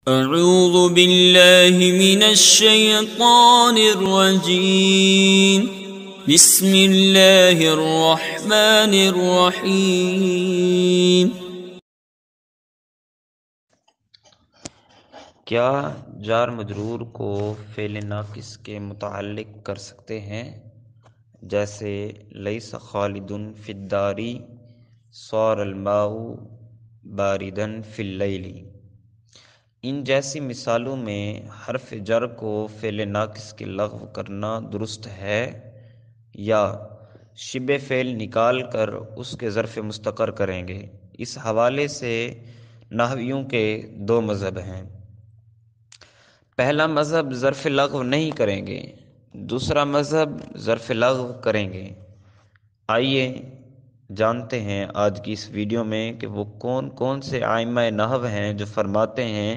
اعوذ باللہ من الشیطان الرجیم بسم اللہ الرحمن الرحیم۔ کیا جار مجرور کو فعل ناقص کے متعلق کر سکتے ہیں؟ جیسے لیس خالد فی الدار صار الماء باردا فی اللیل۔ ان جیسی مثالوں میں حرف جر کو فعل ناقص کے لغو کرنا درست ہے یا شبہ فعل نکال کر اس کے ظرف مستقر کریں گے؟ اس حوالے سے نحویوں کے دو مذہب ہیں۔ پہلا مذہب ظرف لغو نہیں کریں گے، دوسرا مذہب ظرف لغو کریں گے۔ آئیے جانتے ہیں آج کی اس ویڈیو میں کہ وہ کون کون سے ائمہ نحو ہیں جو فرماتے ہیں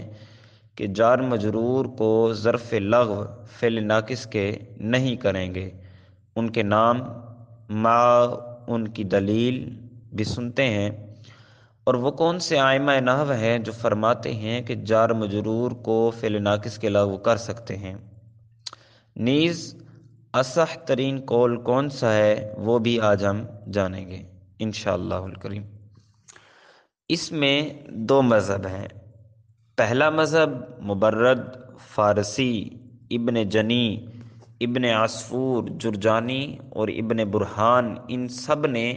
کہ جار مجرور کو ظرف لغو فعل ناقص کے نہیں کریں گے۔ ان کے نام ان کی دلیل بھی سنتے ہیں، اور وہ کون سے ائمہ نحو ہیں جو فرماتے ہیں کہ جار مجرور کو فعل ناقص کے لغو کر سکتے ہیں۔ نیز اصح ترین قول کون سا ہے وہ بھی آج ہم جانیں گے انشاءاللہ الکریم۔ اس میں دو مذہب ہیں۔ پہلا مذہب مبرد، فارسی، ابن جنی، ابن عصفور جرجانی اور ابن برہان، ان سب نے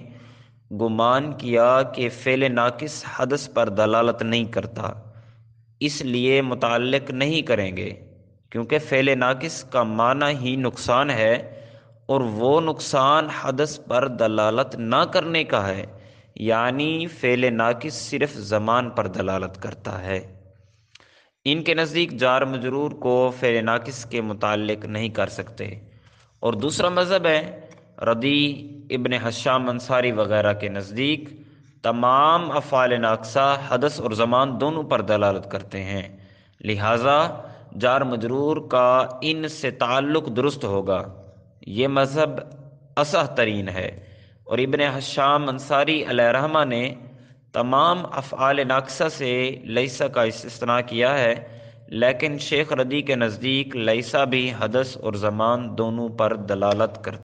گمان کیا کہ فعل ناقص حدث پر دلالت نہیں کرتا، اس لیے متعلق نہیں کریں گے، کیونکہ فعل ناقص کا معنی ہی نقصان ہے اور وہ نقصان حدث پر دلالت نہ کرنے کا ہے، یعنی فعل ناقص صرف زمان پر دلالت کرتا ہے۔ ان کے نزدیک جار مجرور کو فعل ناقص کے متعلق نہیں کر سکتے۔ اور دوسرا مذہب ہے رضی، ابن حشام انصاری وغیرہ کے نزدیک تمام افعال ناقصہ حدث اور زمان دونوں پر دلالت کرتے ہیں، لہٰذا جار مجرور کا ان سے تعلق درست ہوگا۔ یہ مذہب اصح ترین ہے، اور ابن حشام انصاری علیہ رحمہ نے تمام افعال ناقصہ سے لیسا کا استثناء کیا ہے، لیکن شیخ رضی کے نزدیک لیسا بھی حدث اور زمان دونوں پر دلالت کرتا ہے۔